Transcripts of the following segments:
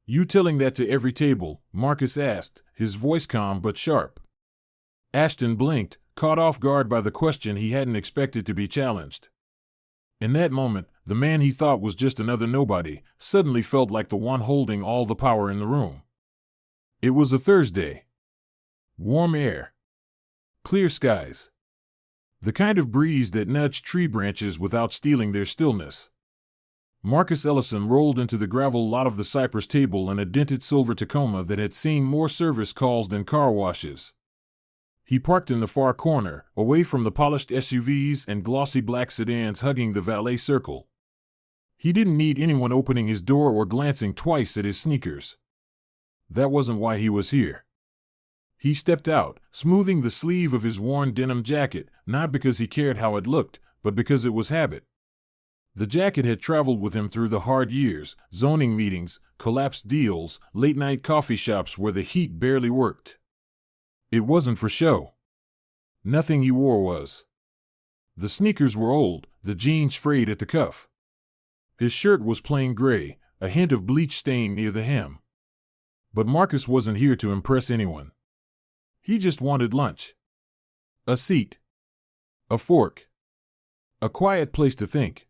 You telling that to every table? Marcus asked, his voice calm but sharp. Ashton blinked, caught off guard by the question he hadn't expected to be challenged. In that moment, the man he thought was just another nobody suddenly felt like the one holding all the power in the room. It was a Thursday. Warm air. Clear skies. The kind of breeze that nudged tree branches without stealing their stillness. Marcus Ellison rolled into the gravel lot of the Cypress Table in a dented silver Tacoma that had seen more service calls than car washes. He parked in the far corner, away from the polished SUVs and glossy black sedans hugging the valet circle. He didn't need anyone opening his door or glancing twice at his sneakers. That wasn't why he was here. He stepped out, smoothing the sleeve of his worn denim jacket, not because he cared how it looked, but because it was habit. The jacket had traveled with him through the hard years, zoning meetings, collapsed deals, late-night coffee shops where the heat barely worked. It wasn't for show. Nothing he wore was. The sneakers were old, the jeans frayed at the cuff. His shirt was plain gray, a hint of bleach stain near the hem. But Marcus wasn't here to impress anyone. He just wanted lunch. A seat. A fork. A quiet place to think.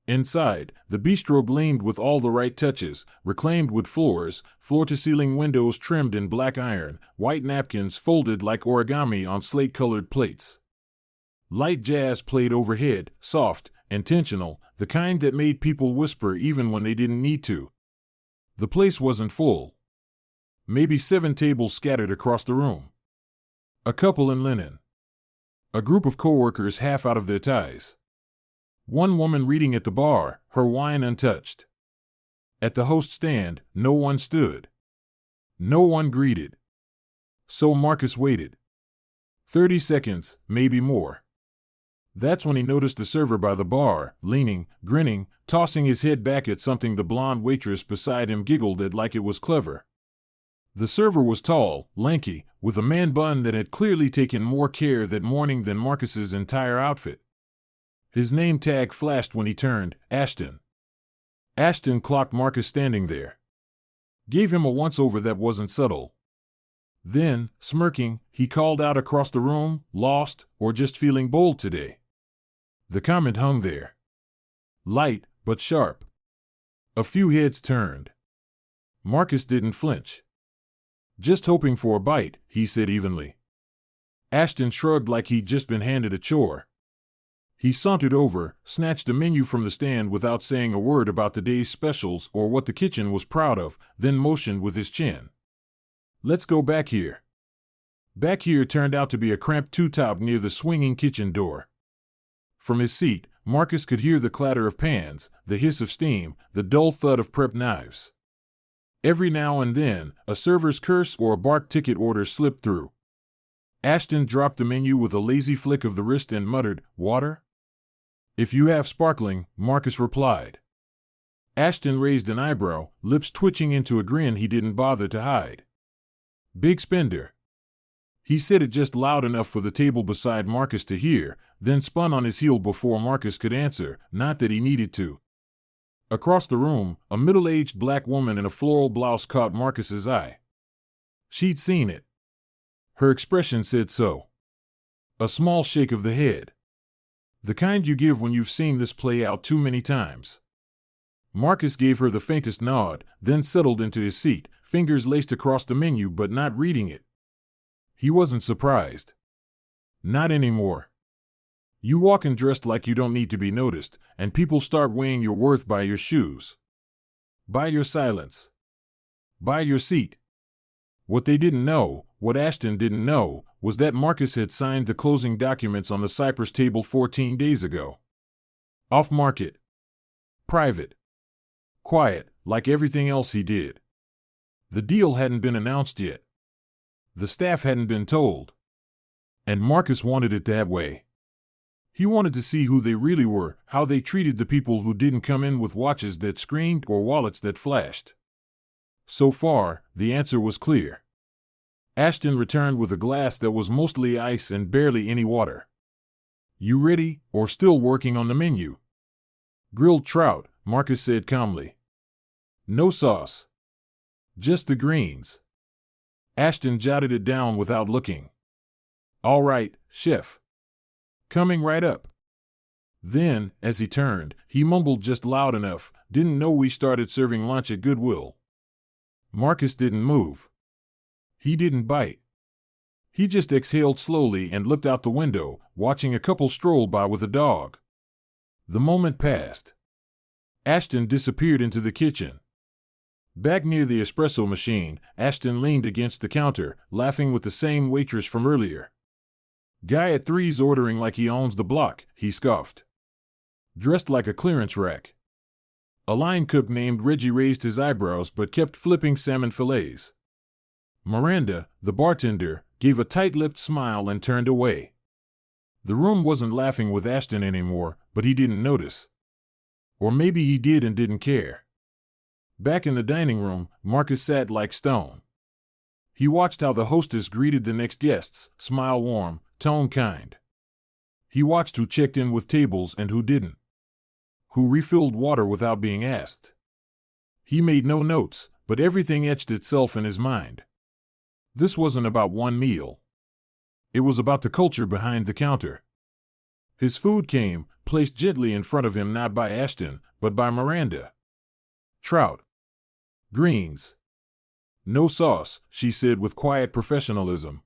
Inside, the bistro gleamed with all the right touches, reclaimed wood floors, floor-to-ceiling windows trimmed in black iron, white napkins folded like origami on slate-colored plates. Light jazz played overhead, soft, intentional, the kind that made people whisper even when they didn't need to. The place wasn't full. Maybe 7 tables scattered across the room. A couple in linen. A group of coworkers half out of their ties. One woman reading at the bar, her wine untouched. At the host stand, no one stood. No one greeted. So Marcus waited. 30 seconds, maybe more. That's when he noticed the server by the bar, leaning, grinning, tossing his head back at something the blonde waitress beside him giggled at like it was clever. The server was tall, lanky, with a man bun that had clearly taken more care that morning than Marcus's entire outfit. His name tag flashed when he turned, Ashton. Ashton clocked Marcus standing there. Gave him a once-over that wasn't subtle. Then, smirking, he called out across the room, lost, or just feeling bold today. The comment hung there. Light, but sharp. A few heads turned. Marcus didn't flinch. Just hoping for a bite, he said evenly. Ashton shrugged like he'd just been handed a chore. He sauntered over, snatched a menu from the stand without saying a word about the day's specials or what the kitchen was proud of, then motioned with his chin. Let's go back here. Back here turned out to be a cramped two-top near the swinging kitchen door. From his seat, Marcus could hear the clatter of pans, the hiss of steam, the dull thud of prepped knives. Every now and then, a server's curse or a barked ticket order slipped through. Ashton dropped the menu with a lazy flick of the wrist and muttered, "Water?" "If you have sparkling," Marcus replied. Ashton raised an eyebrow, lips twitching into a grin he didn't bother to hide. "Big spender." He said it just loud enough for the table beside Marcus to hear, then spun on his heel before Marcus could answer, not that he needed to. Across the room, a middle-aged black woman in a floral blouse caught Marcus's eye. She'd seen it. Her expression said so. A small shake of the head. The kind you give when you've seen this play out too many times. Marcus gave her the faintest nod, then settled into his seat, fingers laced across the menu but not reading it. He wasn't surprised. Not anymore. You walk in dressed like you don't need to be noticed, and people start weighing your worth by your shoes. By your silence. By your seat. What they didn't know, what Ashton didn't know, was that Marcus had signed the closing documents on the Cypress Table 14 days ago. Off-market. Private. Quiet, like everything else he did. The deal hadn't been announced yet. The staff hadn't been told. And Marcus wanted it that way. He wanted to see who they really were, how they treated the people who didn't come in with watches that screamed or wallets that flashed. So far, the answer was clear. Ashton returned with a glass that was mostly ice and barely any water. "You ready, or still working on the menu?" "Grilled trout," Marcus said calmly. "No sauce." Just the greens. Ashton jotted it down without looking. All right, chef. Coming right up. Then, as he turned, he mumbled just loud enough, didn't know we started serving lunch at Goodwill. Marcus didn't move. He didn't bite. He just exhaled slowly and looked out the window, watching a couple stroll by with a dog. The moment passed. Ashton disappeared into the kitchen. Back near the espresso machine, Ashton leaned against the counter, laughing with the same waitress from earlier. Guy at 3's ordering like he owns the block, he scoffed. Dressed like a clearance rack. A line cook named Reggie raised his eyebrows but kept flipping salmon fillets. Miranda, the bartender, gave a tight-lipped smile and turned away. The room wasn't laughing with Ashton anymore, but he didn't notice. Or maybe he did and didn't care. Back in the dining room, Marcus sat like stone. He watched how the hostess greeted the next guests, smile warm, tone kind. He watched who checked in with tables and who didn't. Who refilled water without being asked. He made no notes, but everything etched itself in his mind. This wasn't about one meal. It was about the culture behind the counter. His food came, placed gently in front of him not by Ashton, but by Miranda. Trout. Greens. No sauce, she said with quiet professionalism.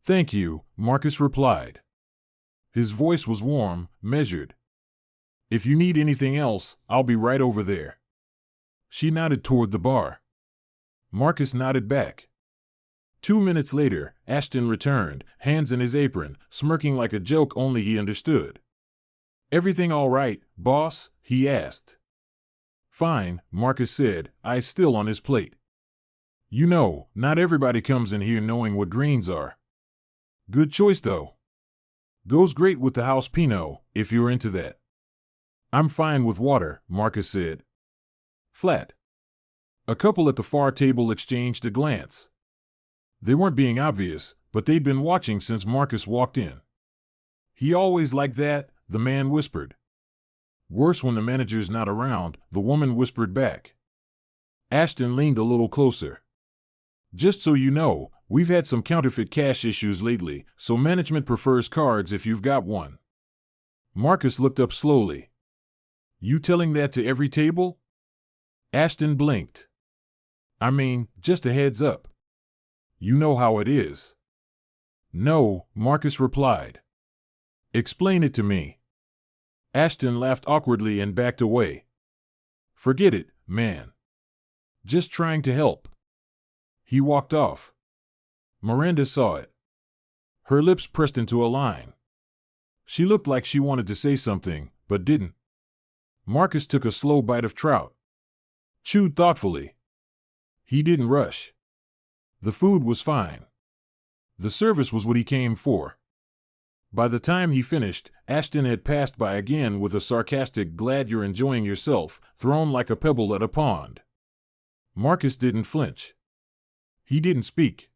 Thank you, Marcus replied. His voice was warm, measured. If you need anything else, I'll be right over there. She nodded toward the bar. Marcus nodded back. 2 minutes later, Ashton returned, hands in his apron, smirking like a joke only he understood. Everything all right, boss? He asked. Fine, Marcus said, eyes still on his plate. You know, not everybody comes in here knowing what greens are. Good choice, though. Goes great with the house Pinot, if you're into that. I'm fine with water, Marcus said. Flat. A couple at the far table exchanged a glance. They weren't being obvious, but they'd been watching since Marcus walked in. He always like that, the man whispered. Worse when the manager's not around, the woman whispered back. Ashton leaned a little closer. Just so you know, we've had some counterfeit cash issues lately, so management prefers cards if you've got one. Marcus looked up slowly. You telling that to every table? Ashton blinked. I mean, just a heads up. You know how it is. No, Marcus replied. Explain it to me. Ashton laughed awkwardly and backed away. Forget it, man. Just trying to help. He walked off. Miranda saw it. Her lips pressed into a line. She looked like she wanted to say something, but didn't. Marcus took a slow bite of trout. Chewed thoughtfully. He didn't rush. The food was fine. The service was what he came for. By the time he finished, Ashton had passed by again with a sarcastic "glad you're enjoying yourself," thrown like a pebble at a pond. Marcus didn't flinch. He didn't speak.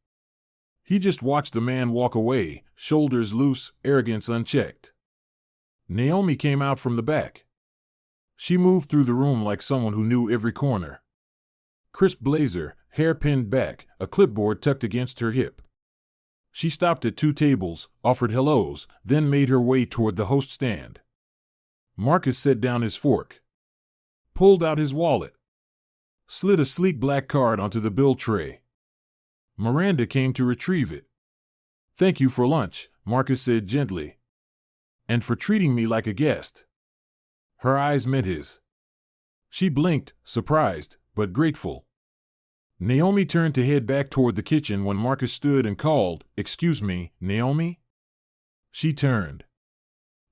He just watched the man walk away, shoulders loose, arrogance unchecked. Naomi came out from the back. She moved through the room like someone who knew every corner. Crisp blazer, hair pinned back, a clipboard tucked against her hip. She stopped at 2 tables, offered hellos, then made her way toward the host stand. Marcus set down his fork. Pulled out his wallet. Slid a sleek black card onto the bill tray. Miranda came to retrieve it. Thank you for lunch, Marcus said gently. And for treating me like a guest. Her eyes met his. She blinked, surprised, but grateful. Naomi turned to head back toward the kitchen when Marcus stood and called, Excuse me, Naomi? She turned.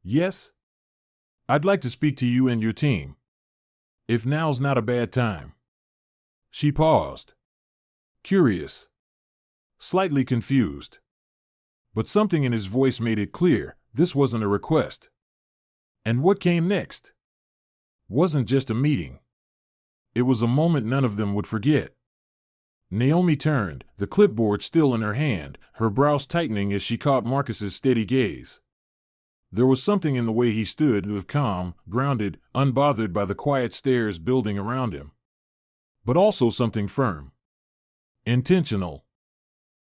Yes? I'd like to speak to you and your team. If now's not a bad time. She paused. Curious. Slightly confused. But something in his voice made it clear, this wasn't a request. And what came next? Wasn't just a meeting. It was a moment none of them would forget. Naomi turned, the clipboard still in her hand, her brows tightening as she caught Marcus's steady gaze. There was something in the way he stood, with calm, grounded, unbothered by the quiet stares building around him. But also something firm. Intentional.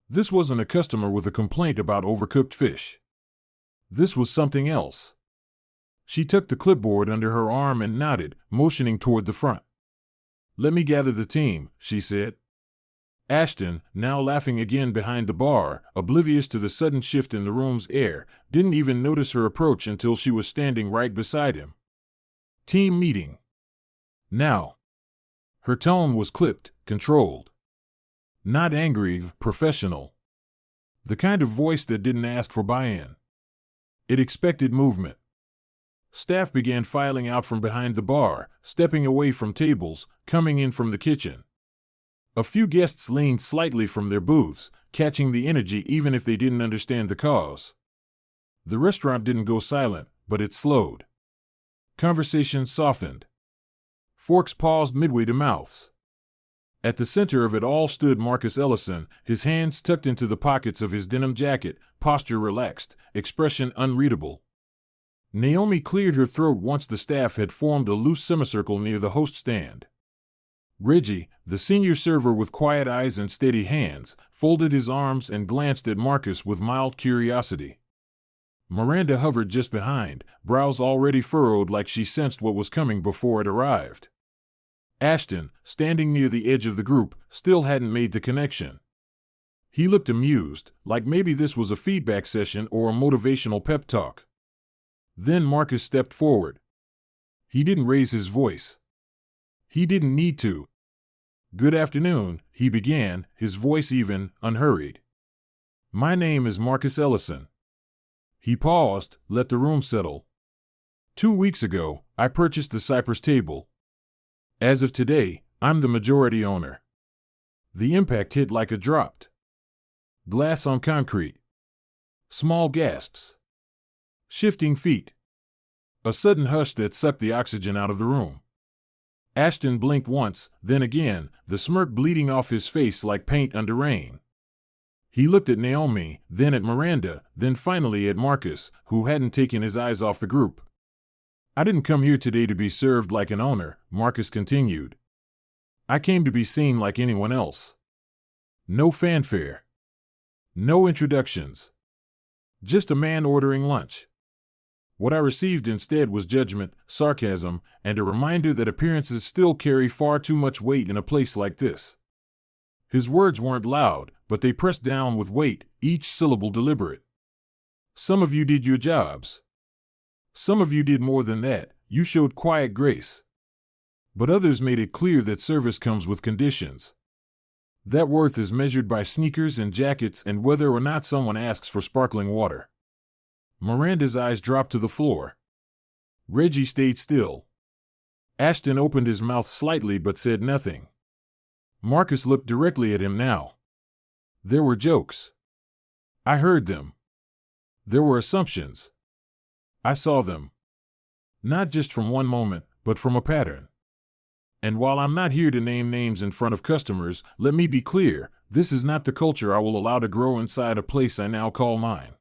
This wasn't a customer with a complaint about overcooked fish. This was something else. She tucked the clipboard under her arm and nodded, motioning toward the front. "Let me gather the team," she said. Ashton, now laughing again behind the bar, oblivious to the sudden shift in the room's air, didn't even notice her approach until she was standing right beside him. "Team meeting. Now." Her tone was clipped, controlled. Not angry, professional. The kind of voice that didn't ask for buy-in. It expected movement. Staff began filing out from behind the bar, stepping away from tables, coming in from the kitchen. A few guests leaned slightly from their booths, catching the energy even if they didn't understand the cause. The restaurant didn't go silent, but it slowed. Conversation softened. Forks paused midway to mouths. At the center of it all stood Marcus Ellison, his hands tucked into the pockets of his denim jacket, posture relaxed, expression unreadable. Naomi cleared her throat once the staff had formed a loose semicircle near the host stand. Reggie, the senior server with quiet eyes and steady hands, folded his arms and glanced at Marcus with mild curiosity. Miranda hovered just behind, brows already furrowed like she sensed what was coming before it arrived. Ashton, standing near the edge of the group, still hadn't made the connection. He looked amused, like maybe this was a feedback session or a motivational pep talk. Then Marcus stepped forward. He didn't raise his voice. He didn't need to. "Good afternoon," he began, his voice even, unhurried. "My name is Marcus Ellison." He paused, let the room settle. 2 weeks ago, I purchased the Cypress table. As of today, I'm the majority owner. The impact hit like a dropped glass on concrete. Small gasps. Shifting feet. A sudden hush that sucked the oxygen out of the room. Ashton blinked once, then again, the smirk bleeding off his face like paint under rain. He looked at Naomi, then at Miranda, then finally at Marcus, who hadn't taken his eyes off the group. "I didn't come here today to be served like an owner," Marcus continued. "I came to be seen like anyone else. No fanfare. No introductions. Just a man ordering lunch. What I received instead was judgment, sarcasm, and a reminder that appearances still carry far too much weight in a place like this." His words weren't loud, but they pressed down with weight, each syllable deliberate. "Some of you did your jobs. Some of you did more than that, you showed quiet grace. But others made it clear that service comes with conditions. That worth is measured by sneakers and jackets and whether or not someone asks for sparkling water." Miranda's eyes dropped to the floor. Reggie stayed still. Ashton opened his mouth slightly but said nothing. Marcus looked directly at him now. There were jokes. I heard them. There were assumptions. I saw them. Not just from one moment, but from a pattern. And while I'm not here to name names in front of customers, let me be clear, this is not the culture I will allow to grow inside a place I now call mine.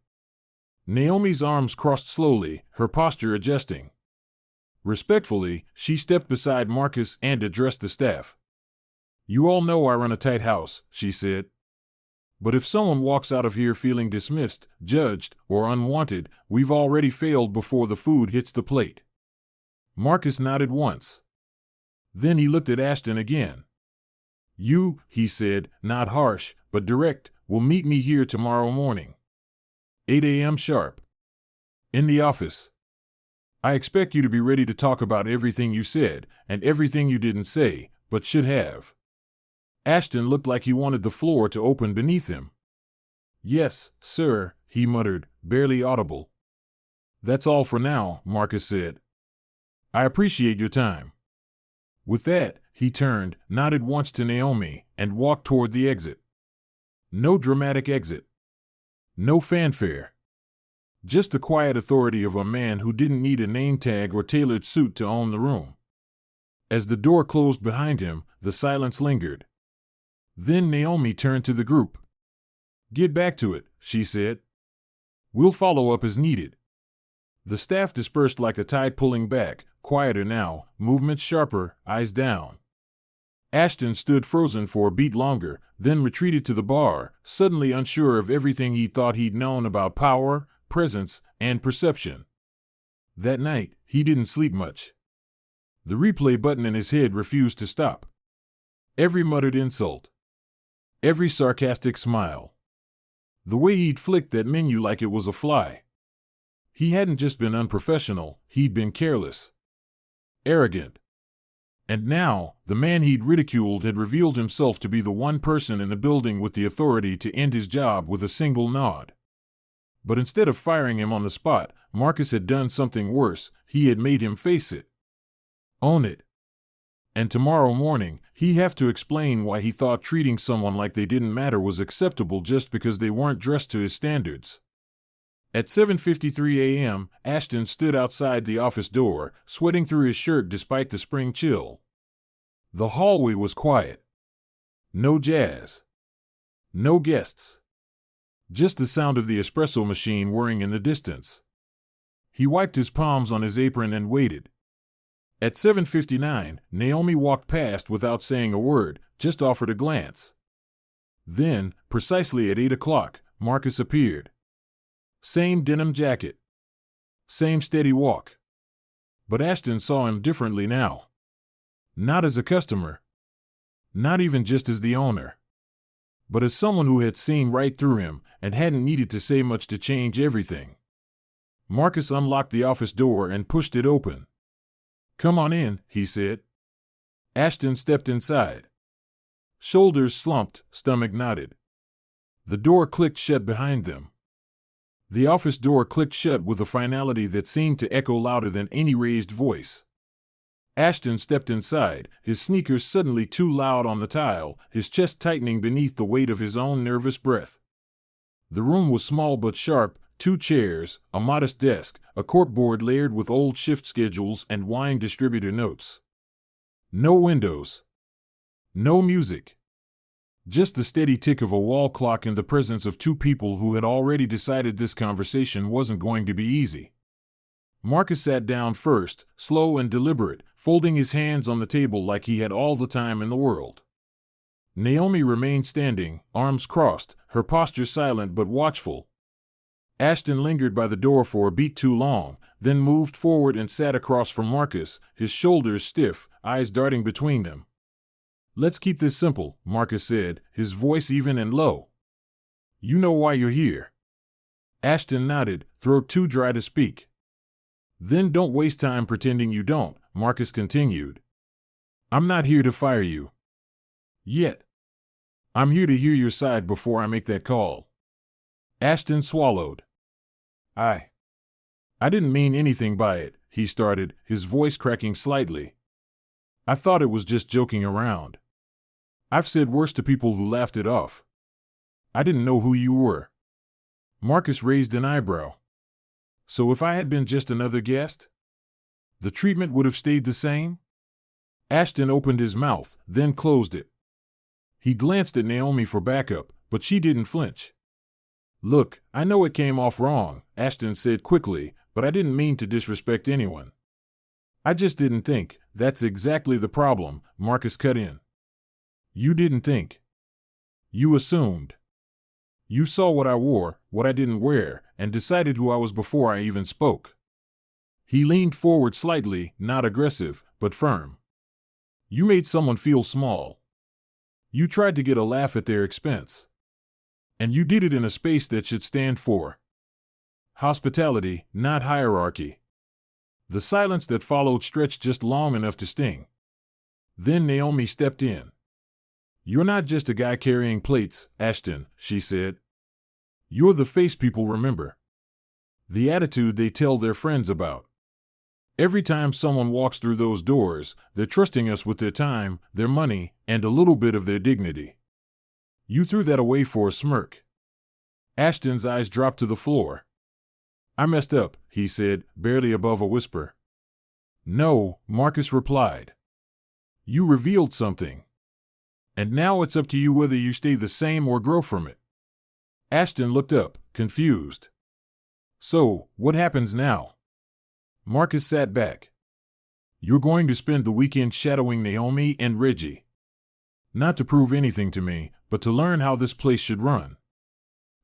Naomi's arms crossed slowly, her posture adjusting. Respectfully, she stepped beside Marcus and addressed the staff. "You all know I run a tight house," she said. "But if someone walks out of here feeling dismissed, judged, or unwanted, we've already failed before the food hits the plate." Marcus nodded once. Then he looked at Ashton again. "You," he said, not harsh, but direct, "will meet me here tomorrow morning. 8 a.m. sharp. In the office. I expect you to be ready to talk about everything you said, and everything you didn't say, but should have." Ashton looked like he wanted the floor to open beneath him. "Yes, sir," he muttered, barely audible. "That's all for now," Marcus said. "I appreciate your time." With that, he turned, nodded once to Naomi, and walked toward the exit. No dramatic exit. No fanfare. Just the quiet authority of a man who didn't need a name tag or tailored suit to own the room. As the door closed behind him, the silence lingered. Then Naomi turned to the group. "Get back to it," she said. "We'll follow up as needed." The staff dispersed like a tide pulling back, quieter now, movements sharper, eyes down. Ashton stood frozen for a beat longer, then retreated to the bar, suddenly unsure of everything he thought he'd known about power, presence, and perception. That night, he didn't sleep much. The replay button in his head refused to stop. Every muttered insult. Every sarcastic smile. The way he'd flicked that menu like it was a fly. He hadn't just been unprofessional, he'd been careless. Arrogant. And now, the man he'd ridiculed had revealed himself to be the one person in the building with the authority to end his job with a single nod. But instead of firing him on the spot, Marcus had done something worse. He had made him face it. Own it. And tomorrow morning, he'd have to explain why he thought treating someone like they didn't matter was acceptable just because they weren't dressed to his standards. At 7:53 a.m., Ashton stood outside the office door, sweating through his shirt despite the spring chill. The hallway was quiet. No jazz. No guests. Just the sound of the espresso machine whirring in the distance. He wiped his palms on his apron and waited. At 7:59, Naomi walked past without saying a word, just offered a glance. Then, precisely at 8 o'clock, Marcus appeared. Same denim jacket. Same steady walk. But Ashton saw him differently now. Not as a customer. Not even just as the owner. But as someone who had seen right through him and hadn't needed to say much to change everything. Marcus unlocked the office door and pushed it open. "Come on in," he said. Ashton stepped inside. Shoulders slumped, stomach knotted. The door clicked shut behind them. The office door clicked shut with a finality that seemed to echo louder than any raised voice. Ashton stepped inside, his sneakers suddenly too loud on the tile, his chest tightening beneath the weight of his own nervous breath. The room was small but sharp, 2 chairs, a modest desk, a corkboard layered with old shift schedules and wine distributor notes. No windows. No music. Just the steady tick of a wall clock in the presence of 2 people who had already decided this conversation wasn't going to be easy. Marcus sat down first, slow and deliberate, folding his hands on the table like he had all the time in the world. Naomi remained standing, arms crossed, her posture silent but watchful. Ashton lingered by the door for a beat too long, then moved forward and sat across from Marcus, his shoulders stiff, eyes darting between them. "Let's keep this simple," Marcus said, his voice even and low. "You know why you're here." Ashton nodded, throat too dry to speak. "Then don't waste time pretending you don't," Marcus continued. "I'm not here to fire you. Yet. I'm here to hear your side before I make that call." Ashton swallowed. I didn't mean anything by it," he started, his voice cracking slightly. "I thought it was just joking around. I've said worse to people who laughed it off. I didn't know who you were." Marcus raised an eyebrow. "So if I had been just another guest? The treatment would have stayed the same?" Ashton opened his mouth, then closed it. He glanced at Naomi for backup, but she didn't flinch. "Look, I know it came off wrong," Ashton said quickly, "but I didn't mean to disrespect anyone." "I just didn't think." "That's exactly the problem," Marcus cut in. "You didn't think. You assumed. You saw what I wore, what I didn't wear, and decided who I was before I even spoke." He leaned forward slightly, not aggressive, but firm. "You made someone feel small. You tried to get a laugh at their expense. And you did it in a space that should stand for hospitality, not hierarchy." The silence that followed stretched just long enough to sting. Then Naomi stepped in. "You're not just a guy carrying plates, Ashton," she said. "You're the face people remember. The attitude they tell their friends about. Every time someone walks through those doors, they're trusting us with their time, their money, and a little bit of their dignity. You threw that away for a smirk." Ashton's eyes dropped to the floor. "I messed up," he said, barely above a whisper. "No," Marcus replied. "You revealed something. And now it's up to you whether you stay the same or grow from it." Ashton looked up, confused. "So, what happens now?" Marcus sat back. "You're going to spend the weekend shadowing Naomi and Reggie. Not to prove anything to me, but to learn how this place should run.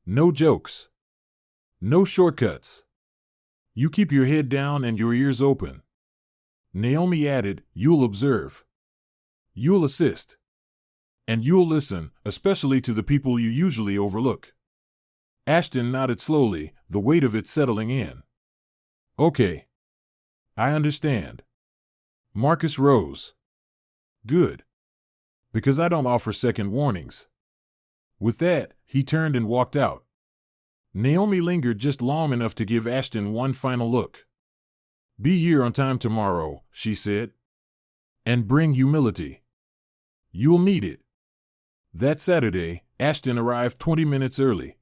No jokes. No shortcuts. You keep your head down and your ears open. Naomi added, you'll observe. You'll assist. And you'll listen, especially to the people you usually overlook. Ashton nodded slowly, the weight of it settling in. Okay. I understand. Marcus rose. Good. Because I don't offer second warnings. With that, he turned and walked out. Naomi lingered just long enough to give Ashton one final look. Be here on time tomorrow, she said. And bring humility. You'll need it. That Saturday, Ashton arrived 20 minutes early.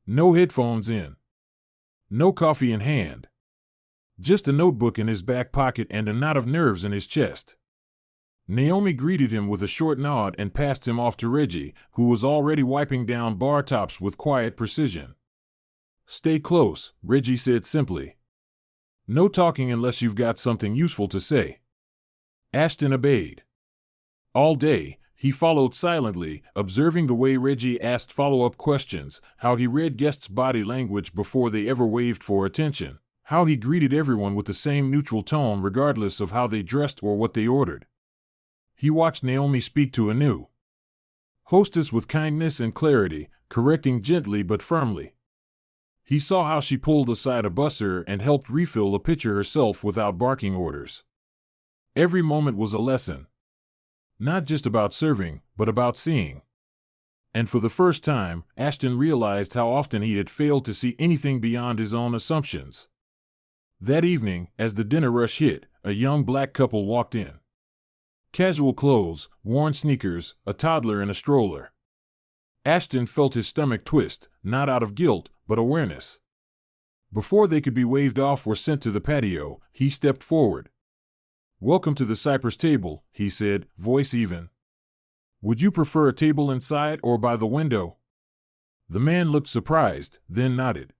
No headphones in. No coffee in hand. Just a notebook in his back pocket and a knot of nerves in his chest. Naomi greeted him with a short nod and passed him off to Reggie, who was already wiping down bar tops with quiet precision. Stay close, Reggie said simply. No talking unless you've got something useful to say. Ashton obeyed. All day, he followed silently, observing the way Reggie asked follow-up questions, how he read guests' body language before they ever waved for attention, how he greeted everyone with the same neutral tone regardless of how they dressed or what they ordered. He watched Naomi speak to a new hostess with kindness and clarity, correcting gently but firmly. He saw how she pulled aside a busser and helped refill a pitcher herself without barking orders. Every moment was a lesson. Not just about serving, but about seeing. And for the first time, Ashton realized how often he had failed to see anything beyond his own assumptions. That evening, as the dinner rush hit, a young black couple walked in. Casual clothes, worn sneakers, a toddler in a stroller. Ashton felt his stomach twist, not out of guilt, but awareness. Before they could be waved off or sent to the patio, he stepped forward. Welcome to the Cypress table, he said, voice even. Would you prefer a table inside or by the window? The man looked surprised, then nodded.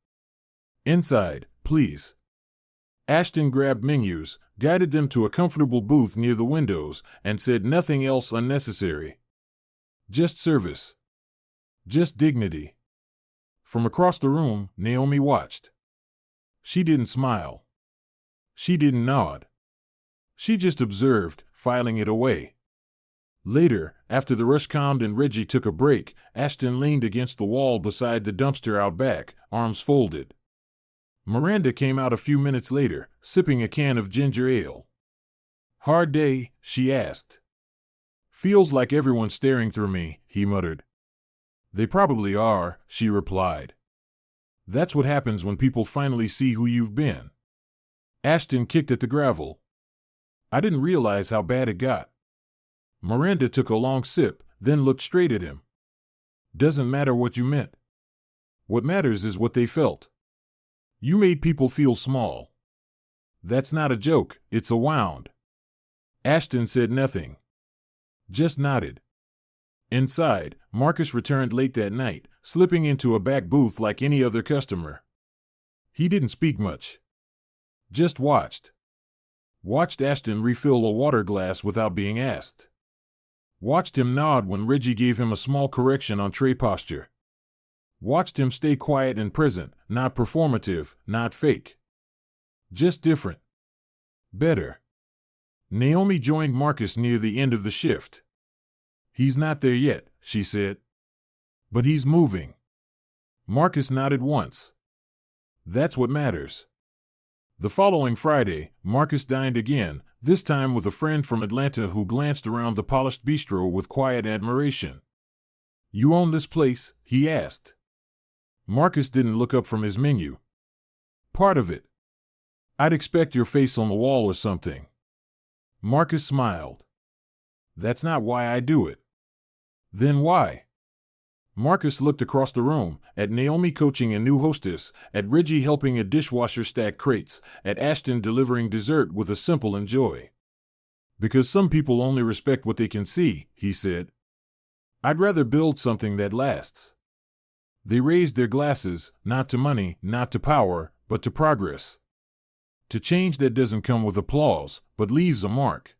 Inside, please. Ashton grabbed menus, guided them to a comfortable booth near the windows, and said nothing else unnecessary. Just service. Just dignity. From across the room, Naomi watched. She didn't smile. She didn't nod. She just observed, filing it away. Later, after the rush calmed and Reggie took a break, Ashton leaned against the wall beside the dumpster out back, arms folded. Miranda came out a few minutes later, sipping a can of ginger ale. Hard day, she asked. Feels like everyone's staring through me, he muttered. They probably are, she replied. That's what happens when people finally see who you've been. Ashton kicked at the gravel. I didn't realize how bad it got. Miranda took a long sip, then looked straight at him. Doesn't matter what you meant. What matters is what they felt. You made people feel small. That's not a joke, it's a wound. Ashton said nothing. Just nodded. Inside, Marcus returned late that night, slipping into a back booth like any other customer. He didn't speak much. Just watched. Watched Ashton refill a water glass without being asked. Watched him nod when Reggie gave him a small correction on tray posture. Watched him stay quiet and present, not performative, not fake. Just different. Better. Naomi joined Marcus near the end of the shift. He's not there yet, she said. But he's moving. Marcus nodded once. That's what matters. The following Friday, Marcus dined again, this time with a friend from Atlanta who glanced around the polished bistro with quiet admiration. You own this place? He asked. Marcus didn't look up from his menu. Part of it. I'd expect your face on the wall or something. Marcus smiled. That's not why I do it. Then why? Marcus looked across the room, at Naomi coaching a new hostess, at Reggie helping a dishwasher stack crates, at Ashton delivering dessert with a simple enjoy. Because some people only respect what they can see, he said. I'd rather build something that lasts. They raised their glasses, not to money, not to power, but to progress. To change that doesn't come with applause, but leaves a mark.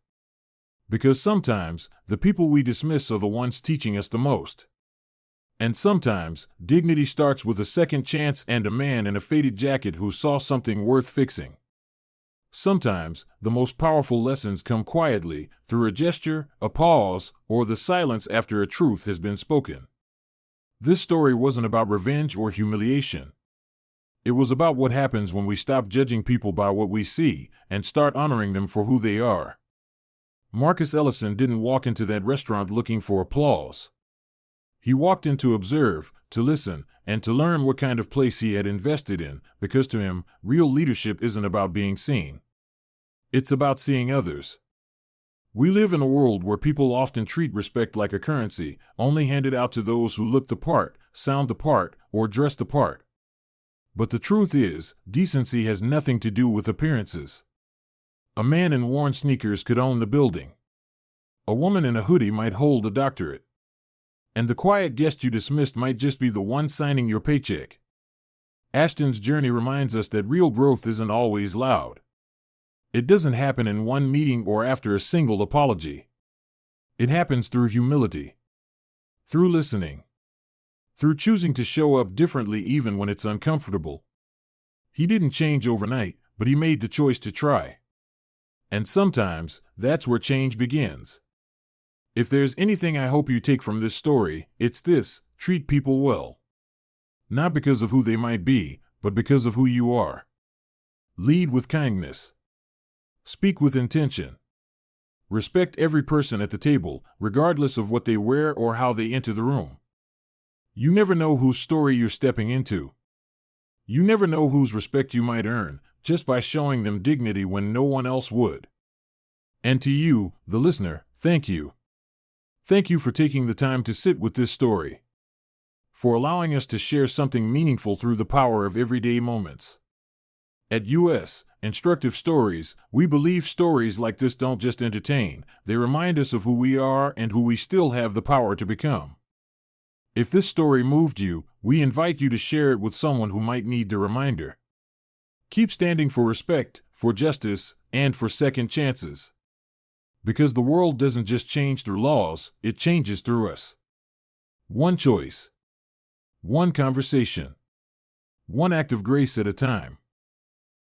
Because sometimes the people we dismiss are the ones teaching us the most. And sometimes dignity starts with a second chance and a man in a faded jacket who saw something worth fixing. Sometimes the most powerful lessons come quietly, through a gesture, a pause, or the silence after a truth has been spoken. This story wasn't about revenge or humiliation. It was about what happens when we stop judging people by what we see and start honoring them for who they are. Marcus Ellison didn't walk into that restaurant looking for applause. He walked in to observe, to listen, and to learn what kind of place he had invested in, because to him, real leadership isn't about being seen. It's about seeing others. We live in a world where people often treat respect like a currency, only handed out to those who look the part, sound the part, or dress the part. But the truth is, decency has nothing to do with appearances. A man in worn sneakers could own the building. A woman in a hoodie might hold a doctorate. And the quiet guest you dismissed might just be the one signing your paycheck. Ashton's journey reminds us that real growth isn't always loud. It doesn't happen in one meeting or after a single apology. It happens through humility, through listening, through choosing to show up differently even when it's uncomfortable. He didn't change overnight, but he made the choice to try. And sometimes, that's where change begins. If there's anything I hope you take from this story, it's this: treat people well. Not because of who they might be, but because of who you are. Lead with kindness. Speak with intention. Respect every person at the table, regardless of what they wear or how they enter the room. You never know whose story you're stepping into. You never know whose respect you might earn, just by showing them dignity when no one else would. And to you, the listener, thank you. Thank you for taking the time to sit with this story. For allowing us to share something meaningful through the power of everyday moments. At U.S. Instructive Stories, we believe stories like this don't just entertain, they remind us of who we are and who we still have the power to become. If this story moved you, we invite you to share it with someone who might need the reminder. Keep standing for respect, for justice, and for second chances. Because the world doesn't just change through laws, it changes through us. One choice. One conversation. One act of grace at a time.